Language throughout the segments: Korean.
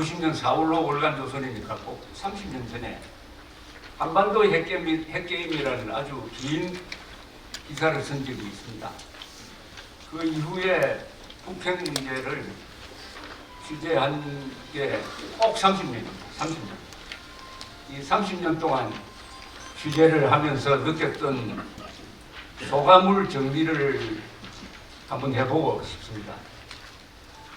1990년 4월로 월간조선이니까 꼭 30년 전에 한반도 핵게임이라는 아주 긴 기사를 쓴 적이 있습니다. 그 이후에 북핵 문제를 취재한 게 꼭 30년입니다. 30년. 이 30년 동안 취재를 하면서 느꼈던 소감을 정리를 한번 해보고 싶습니다.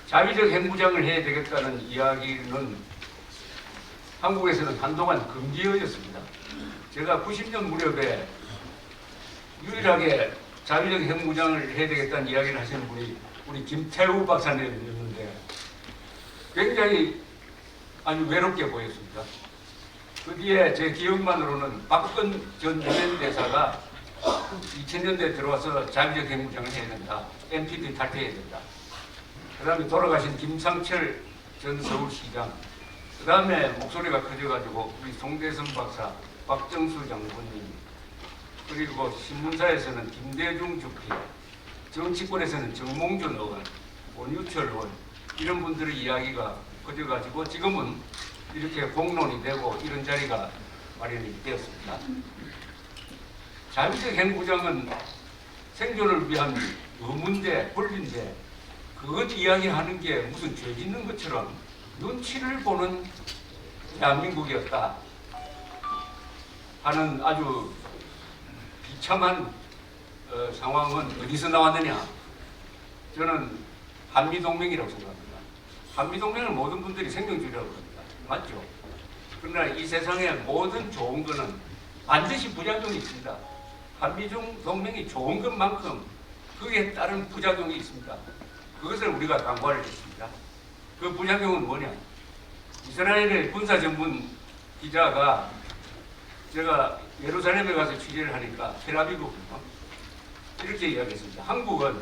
자위적 핵무장을 해야 되겠다는 이야기는 한국에서는 한동안 금기어였습니다. 제가 90년 무렵에 유일하게 자위적 핵무장을 해야 되겠다는 이야기를 하시는 분이 우리 김태우 박사님이었는데 굉장히 아주 외롭게 보였습니다. 그 뒤에 제 기억만으로는 박근 전 유엔 대사가 2000년대에 들어와서 자위적 핵무장을 해야 된다. NPT 탈퇴해야 된다. 그 다음에 돌아가신 김상철 전 서울시장, 그 다음에 목소리가 커져가지고 우리 송대선 박사, 박정수 장군님, 그리고 신문사에서는 김대중 주필, 정치권에서는 정몽준 의원, 원유철 의원, 이런 분들의 이야기가 커져가지고 지금은 이렇게 공론이 되고 이런 자리가 마련이 되었습니다. 자위적 핵무장은 생존을 위한 의문제, 권리인데 그것 이야기하는 게 무슨 죄 짓는 것처럼 눈치를 보는 대한민국이었다 하는 아주 비참한 상황은 어디서 나왔느냐? 저는 한미동맹이라고 생각합니다. 한미동맹을 모든 분들이 생명줄이라고 합니다. 맞죠? 그러나 이 세상에 모든 좋은 거는 반드시 부작용이 있습니다. 한미동맹이 좋은 것만큼 그에 따른 부작용이 있습니다. 그것을 우리가 강구를 했습니다. 그 부작용은 뭐냐? 이스라엘의 군사 전문 기자가 제가 예루살렘에 가서 취재를 하니까 텔아비브 이렇게 이야기했습니다. 한국은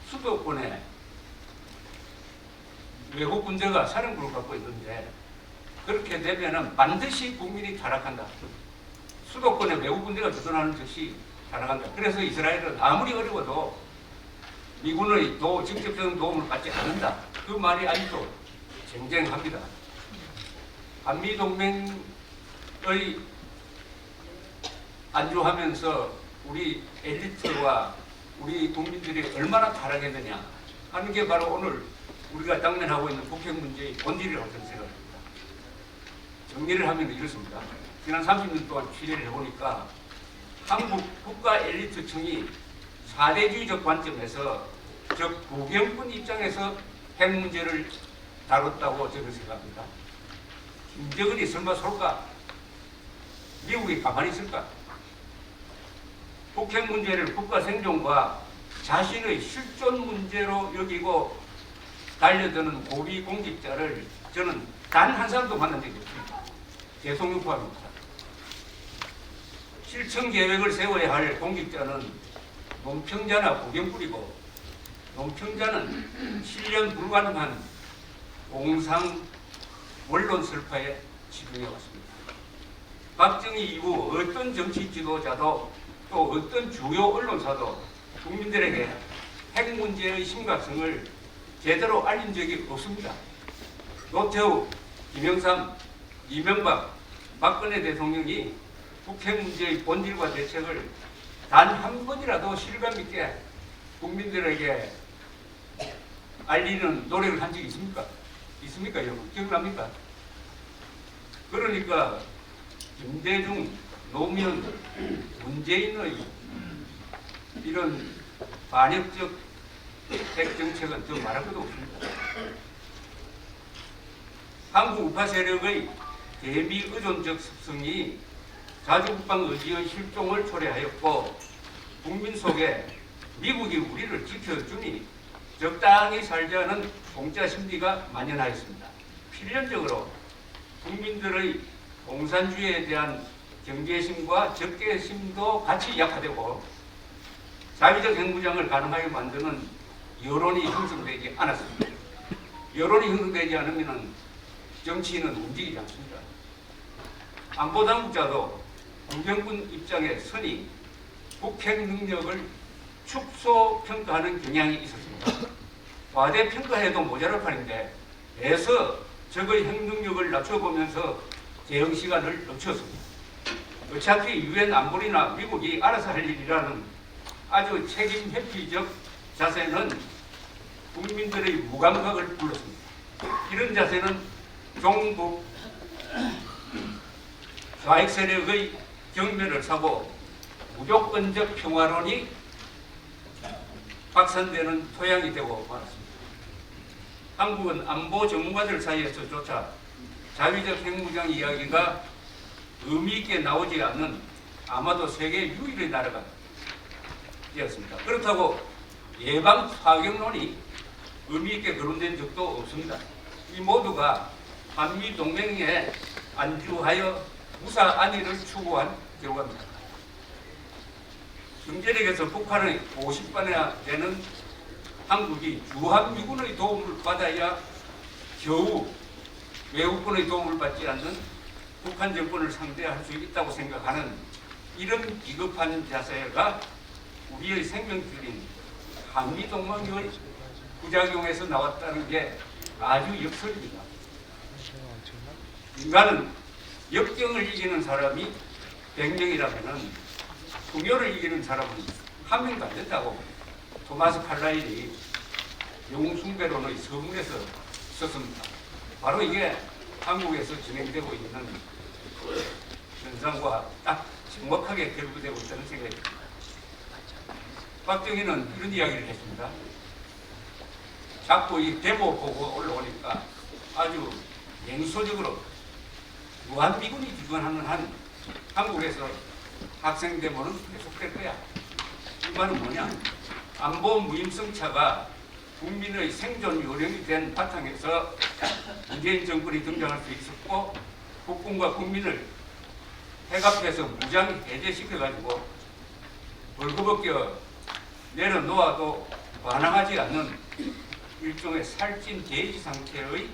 수도권에 외국 군대가 사령부를 갖고 있는데 그렇게 되면은 반드시 국민이 타락한다. 수도권에 외국 군대가 주둔하는 즉시 타락한다. 그래서 이스라엘은 아무리 어려워도 미군의 직접적인 도움을 받지 않는다. 그 말이 아직도 쟁쟁합니다. 한미동맹의 안주하면서 우리 엘리트와 우리 국민들이 얼마나 타락했느냐 하는 게 바로 오늘 우리가 당면하고 있는 북핵 문제의 본질이라고 저는 생각합니다. 정리를 하면 이렇습니다. 지난 30년 동안 취재를 해보니까 한국 국가 엘리트층이 사대주의적 관점에서 즉 부경권 입장에서 핵 문제를 다뤘다고 저는 생각합니다. 김정은이 설마 솔까? 미국이 가만히 있을까? 북핵 문제를 국가 생존과 자신의 실존 문제로 여기고 달려드는 고위 공직자를 저는 단 한 사람도 만난 적이 없습니다. 대통령 포함입니다. 실천 계획을 세워야 할 공직자는 논평자나 부경불이고 논평자는 실현 불가능한 공상 원론 설파에 집중해 왔습니다. 박정희 이후 어떤 정치 지도자도 또 어떤 주요 언론사도 국민들에게 핵 문제의 심각성을 제대로 알린 적이 없습니다. 노태우, 김영삼, 이명박, 박근혜 대통령이 북핵 문제의 본질과 대책을 단 한 번이라도 실감 있게 국민들에게 알리는 노력을 한 적이 있습니까? 있습니까, 여러분? 기억납니까? 그러니까 김대중, 노무현, 문재인의 이런 반역적 핵 정책은 더 말할 것도 없습니다. 한국 우파 세력의 대미 의존적 습성이 자주국방 의지의 실종을 초래하였고 국민 속에 미국이 우리를 지켜주니 적당히 살자는 공짜 심리가 만연하였습니다. 필연적으로 국민들의 공산주의에 대한 경계심과 적개심도 같이 약화되고 자위적 핵무장을 가능하게 만드는 여론이 형성되지 않았습니다. 여론이 형성되지 않으면 정치인은 움직이지 않습니다. 안보당국자도 부경군 입장에 서니 북핵 능력을 축소평가하는 경향이 있었습니다. 과대평가해도 모자랄 판인데 애서 적의 핵 능력을 낮춰보면서 대응 시간을 늦췄습니다. 어차피 유엔 안보리나 미국이 알아서 할 일이라는 아주 책임 회피적 자세는 국민들의 무감각을 불렀습니다. 이런 자세는 종북 좌익 세력의 경멸을 사고 무조건적 평화론이 확산되는 토양이 되고 말았습니다. 한국은 안보 전문가들 사이에서조차 자위적 핵무장 이야기가 의미 있게 나오지 않는 아마도 세계 유일의 나라가 되었습니다. 그렇다고 예방 파격론이 의미 있게 거론된 적도 없습니다. 이 모두가 한미 동맹에 안주하여 무사 안위를 추구한 결과입니다. 경제력에서 북한의 50반이나 되는 한국이 주한미군의 도움을 받아야 겨우 외국군의 도움을 받지 않는 북한 정권을 상대할 수 있다고 생각하는 이런 비겁한 자세가 우리의 생명줄인 한미동맹의 부작용에서 나왔다는 게 아주 역설입니다. 인간은 역경을 이기는 사람이 100명이라면 풍요를 이기는 사람은 한 명도 안 된다고 토마스 칼라일이 영웅숭배론의 서문에서 썼습니다. 바로 이게 한국에서 진행되고 있는 현상과 딱 정확하게 결부되고 있다는 생각이 듭니다. 박정희는 이런 이야기를 했습니다. 자꾸 이 대보 보고 올라오니까 아주 냉소적으로 무한미군이 주관하는 한 한국에서 학생 데모는 계속될 거야. 이 말은 뭐냐? 안보 무임승차가 국민의 생존 요령이 된 바탕에서 문재인 정권이 등장할 수 있었고 국군과 국민을 핵 앞에서 무장 해제시켜가지고 벌거벗겨 내려놓아도 반항하지 않는 일종의 살찐 돼지 상태의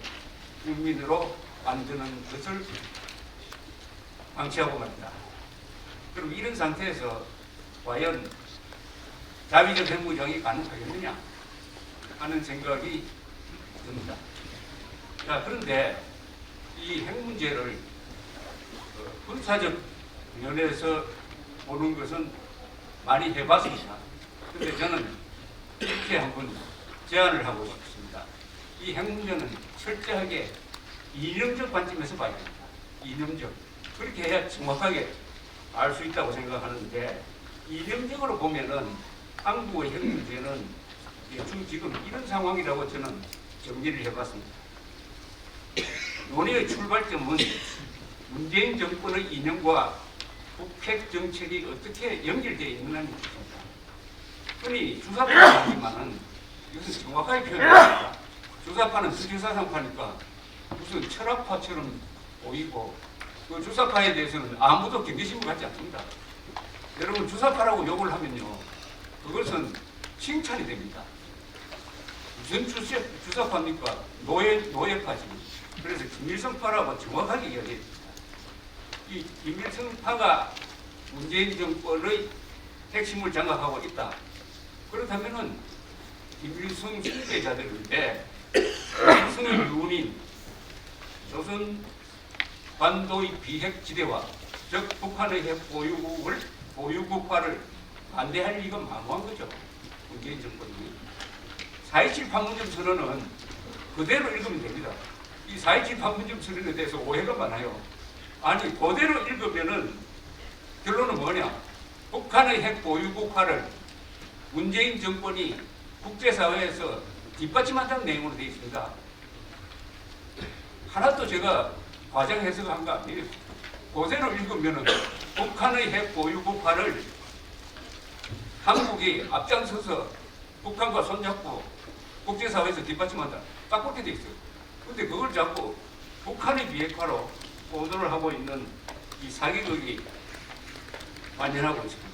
국민으로 만드는 것을 방치하고 말이다. 그럼 이런 상태에서 과연 자위적 핵무장이 가능하겠느냐 하는 생각이 듭니다. 자, 그런데 이 핵 문제를 군사적 면에서 보는 것은 많이 해봤습니다. 그런데 저는 이렇게 한번 제안을 하고 싶습니다. 이 핵 문제는 철저하게 이념적 관점에서 봐야 됩니다. 이념적. 그렇게 해야 정확하게 알 수 있다고 생각하는데 이념적으로 보면은 한국의 핵 문제는 지금 이런 상황이라고 저는 정리를 해봤습니다. 논의의 출발점은 문재인 정권의 이념과 북핵 정책이 어떻게 연결되어 있느냐는 것입니다. 흔히 주사파를 하지만은 이것은 정확하게 표현합니다. 주사파는 수지사상파니까 무슨 철학파처럼 보이고 그 주사파에 대해서는 아무도 경계심을 갖지 않습니다. 여러분 주사파라고 욕을 하면요 그것은 칭찬이 됩니다. 무슨 주사파입니까? 노예파지. 그래서 김일성파라고 정확하게 이야기합니다. 이 김일성파가 문재인 정권의 핵심을 장악하고 있다. 그렇다면은 김일성 숭배자들인데 김일성의 유언인 조선 반도의 비핵지대와 즉 북한의 핵 보유국화를 반대할 리가 만무한 거죠. 문재인 정권이. 4.27 판문점 선언은 그대로 읽으면 됩니다. 이 4.27 판문점 선언에 대해서 오해가 많아요. 아니 그대로 읽으면은 결론은 뭐냐? 북한의 핵 보유국화를 문재인 정권이 국제사회에서 뒷받침한다는 내용으로 되어 있습니다. 하나도 제가 과장 해석한 거 아니에요. 그대로 읽으면은 북한의 핵 보유국화를 한국이 앞장서서 북한과 손잡고 국제사회에서 뒷받침한다. 딱 그렇게 돼 있어요. 근데 그걸 자꾸 북한의 비핵화로 보도를 하고 있는 이 사기극이 만연하고 있습니다.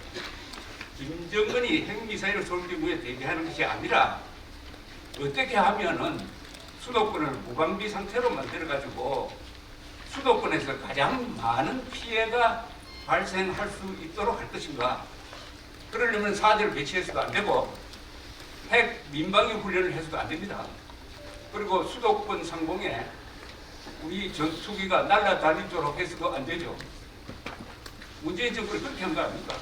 김정은이 핵미사일을 쏠 경우에 대비하는 것이 아니라 어떻게 하면은 수도권을 무방비 상태로 만들어가지고 수도권에서 가장 많은 피해가 발생할 수 있도록 할 것인가. 그러려면 사대를 배치해서도 안 되고 핵 민방위 훈련을 해서도 안 됩니다. 그리고 수도권 상공에 우리 전투기가 날아다니도록 해서도 안 되죠. 문재인 정부는 그렇게 한 거 아닙니까?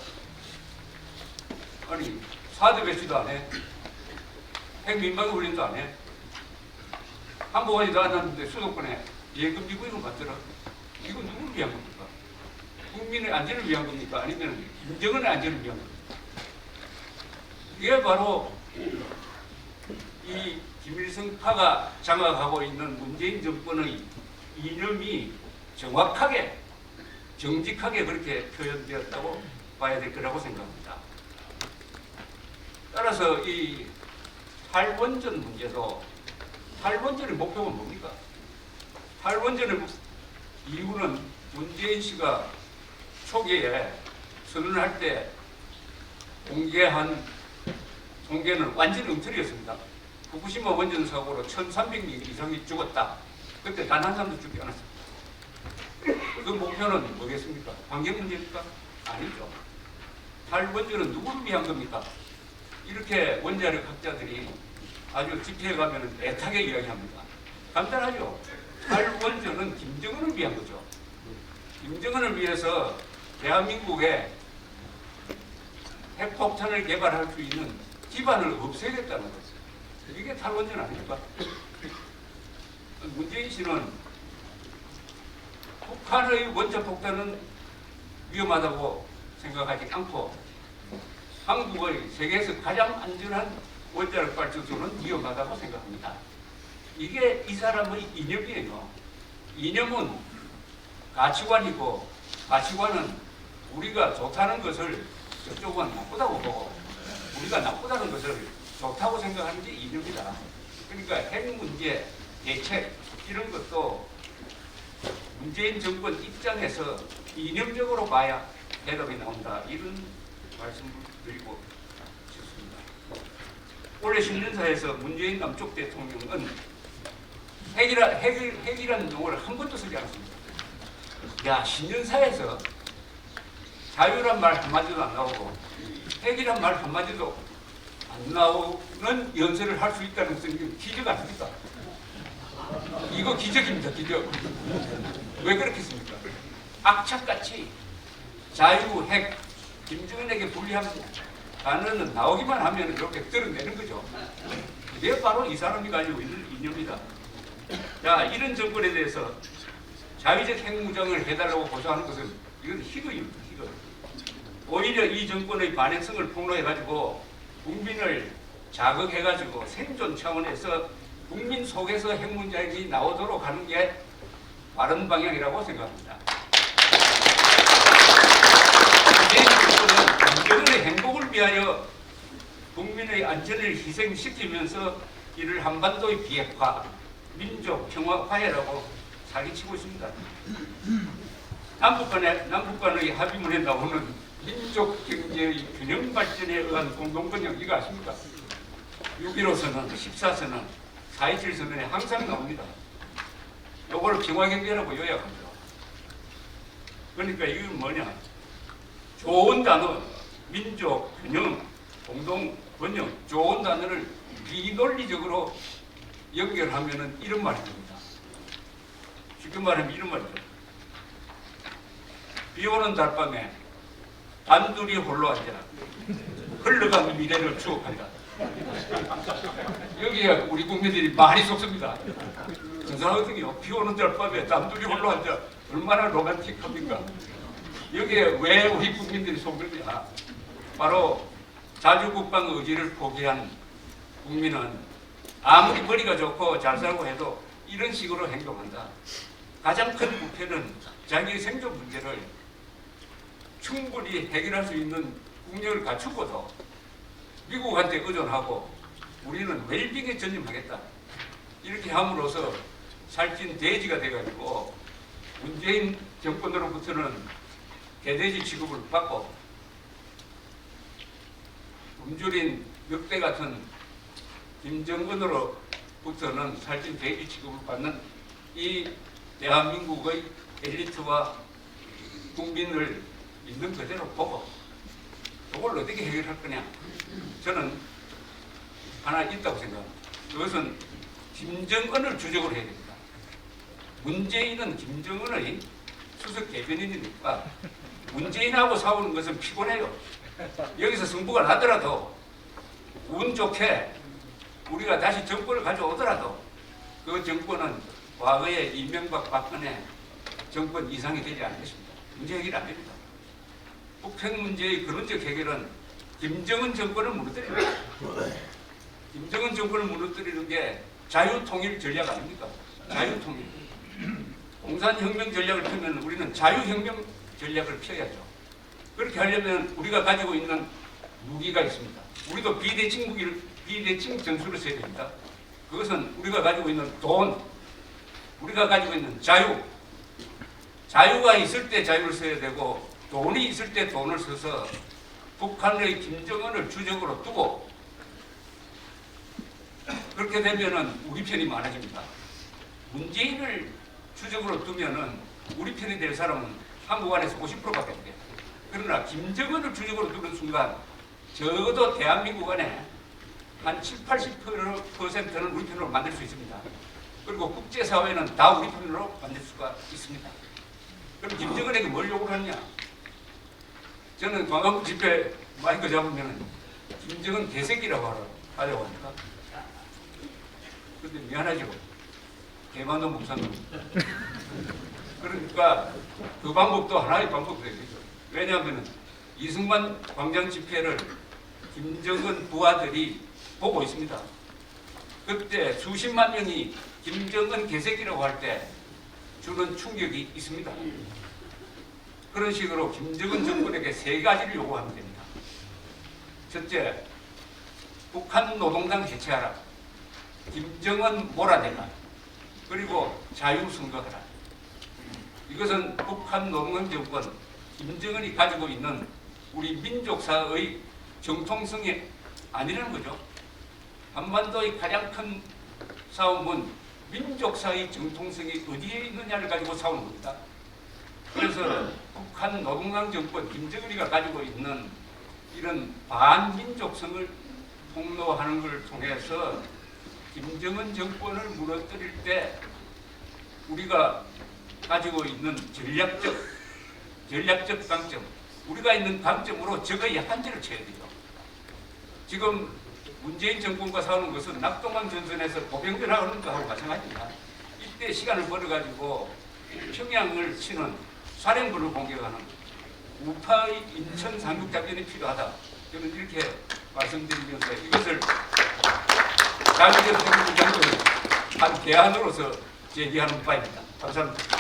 아니, 사드 배치도 안 해. 핵민방 훈련도 안 해. 한복까지도 안 하는데 수도권에 예금 미국을 만들어. 이건 누구를 위한 겁니까? 국민의 안전을 위한 겁니까? 아니면 김정은의 안전을 위한 겁니까? 이게 바로 이 김일성파가 장악하고 있는 문재인 정권의 이념이 정확하게 정직하게 그렇게 표현되었다고 봐야 될 거라고 생각합니다. 따라서 이 탈원전 문제도 탈원전의 목표가 뭡니까? 탈원전의 이유는 문재인 씨가 초기에 선언할 때 공개한 통계는 완전히 엉터리였습니다. 후쿠시마 원전 사고로 1,300명 이상이 죽었다. 그때 단 한 사람도 죽지 않았습니다. 그 목표는 뭐겠습니까? 환경 문제입니까? 아니죠. 탈원전은 누구를 위한 겁니까? 이렇게 원자력 학자들이 아주 집회에 가면 애타게 이야기합니다. 간단하죠. 탈원전은 김정은을 위한 거죠. 김정은을 위해서 대한민국에 핵폭탄을 개발할 수 있는 기반을 없애겠다는 거죠. 이게 탈원전 아닙니까? 문재인 씨는 북한의 원자폭탄은 위험하다고 생각하지 않고 한국의 세계에서 가장 안전한 원자력 발전소는 위험하다고 생각합니다. 이게 이 사람의 이념이에요. 이념은 가치관이고 가치관은 우리가 좋다는 것을 저쪽은 나쁘다고 보고 우리가 나쁘다는 것을 좋다고 생각하는 게 이념이다. 그러니까 핵 문제, 대책 이런 것도 문재인 정권 입장에서 이념적으로 봐야 대답이 나온다. 이런 말씀을 드리고 싶습니다. 올해 신년사에서 문재인 남쪽 대통령은 핵이라는 용어를 한 번도 쓰지 않았습니다. 야, 신년사에서 자유란 말 한마디도 안 나오고 핵이란 말 한마디도 안 나오는 연설을 할 수 있다는 것은 기적 아닙니까? 이거 기적입니다. 기적. 왜 그렇겠습니까? 악착같이 자유, 핵, 김정은에게 불리한 단어는 나오기만 하면 이렇게 드러내는 거죠. 이게 바로 이 사람이 가지고 있는 이념이다. 자, 이런 정권에 대해서 자위적 핵무장을 해달라고 고소하는 것은 이건 희극입니다. 희극. 오히려 이 정권의 반핵성을 폭로해가지고 국민을 자극해가지고 생존 차원에서 국민 속에서 핵문장이 나오도록 하는 게 바른 방향이라고 생각합니다. 문재인 정권은 김정은의 행복을 위하여 국민의 안전을 희생시키면서 이를 한반도의 비핵화, 민족 평화 화해라고 사기치고 있습니다. 남북 간의 합의문에 나오는 민족 경제의 균형 발전에 의한 공동번영 이거 아십니까? 6.15선언, 14선언, 4.27 선언에 항상 나옵니다. 요걸 평화경제라고 요약합니다. 그러니까 이건 뭐냐? 좋은 단어, 민족, 균형, 공동, 번영, 좋은 단어를 비논리적으로 연결하면은 이런 말이 됩니다. 쉽게 말하면 이런 말이죠. 비 오는 달밤에 단둘이 홀로 앉아 흘러간 미래를 추억한다. 여기에 우리 국민들이 많이 속습니다. 정상하거든요. 비 오는 달밤에 단둘이 홀로 앉아 얼마나 로맨틱합니까? 여기에 왜 우리 국민들이 속느냐? 바로 자주국방 의지를 포기한 국민은 아무리 머리가 좋고 잘 살고 해도 이런 식으로 행동한다. 가장 큰 부패는 자기의 생존 문제를 충분히 해결할 수 있는 국력을 갖추고도 미국한테 의존하고 우리는 웰빙에 전념하겠다. 이렇게 함으로써 살찐 돼지가 돼가지고 문재인 정권으로부터는 개돼지 취급을 받고 굶주린 늑대 같은 김정은으로부터는 살찐 돼지 취급을 받는 이 대한민국의 엘리트와 국민을 있는 그대로 보고 이걸 어떻게 해결할 거냐? 저는 하나 있다고 생각합니다. 그것은 김정은을 주적으로 해야 됩니다. 문재인은 김정은의 수석 대변인이니까 문재인하고 싸우는 것은 피곤해요. 여기서 승부가 나더라도 운 좋게 우리가 다시 정권을 가져오더라도 그 정권은 과거의 이명박 박근혜 정권 이상이 되지 않을 것입니다. 문제 해결이 안 됩니다. 북핵 문제의 근원적 해결은 김정은 정권을 무너뜨립니다. 김정은 정권을 무너뜨리는 게 자유통일 전략 아닙니까? 자유통일. 공산혁명 전략을 펴면 우리는 자유혁명 전략을 펴야죠. 그렇게 하려면 우리가 가지고 있는 무기가 있습니다. 우리도 비대칭 전술을 써야 됩니다. 그것은 우리가 가지고 있는 돈, 우리가 가지고 있는 자유가 있을 때 자유를 써야 되고 돈이 있을 때 돈을 써서 북한의 김정은을 주적으로 두고 그렇게 되면은 우리 편이 많아집니다. 문재인을 주적으로 두면은 우리 편이 될 사람은 한국 안에서 50%밖에 안 돼요. 그러나 김정은을 주적으로 두는 순간 적어도 대한민국 안에 한 70, 80%는 우리 편으로 만들 수 있습니다. 그리고 국제사회는 다 우리 편으로 만들 수가 있습니다. 그럼 김정은에게 뭘 요구하느냐? 저는 광화문 집회 마이크 잡으면 김정은 개새끼라고 하려고 합니까? 근데 미안하죠. 개만도 못 사는 그러니까 그 방법도 하나의 방법이 되겠죠. 왜냐하면 이승만 광장 집회를 김정은 부하들이 보고 있습니다. 그때 수십만 명이 김정은 개새끼라고 할 때 주는 충격이 있습니다. 그런 식으로 김정은 정권에게 세 가지를 요구하면 됩니다. 첫째, 북한 노동당 해체하라. 김정은 몰아내라. 그리고 자유선거하라. 이것은 북한 노동당 정권, 김정은이 가지고 있는 우리 민족사의 정통성이 아니라는 거죠. 한반도의 가장 큰 싸움은 민족사의 정통성이 어디에 있느냐를 가지고 싸우는 겁니다. 그래서 북한 노동당 정권, 김정은이가 가지고 있는 이런 반민족성을 폭로하는 것을 통해서 김정은 정권을 무너뜨릴 때 우리가 가지고 있는 전략적 강점, 우리가 있는 강점으로 적의 한계를 쳐야 돼요. 지금 문재인 정권과 싸우는 것은 낙동강 전선에서 보병전하는 것하고 마찬가지입니다. 이때 시간을 벌어가지고 평양을 치는 사령부를 공격하는 우파의 인천 상륙작전이 필요하다. 저는 이렇게 말씀드리면서 이것을 장기적 대국장도 한 대안으로서 제기하는 바입니다. 감사합니다.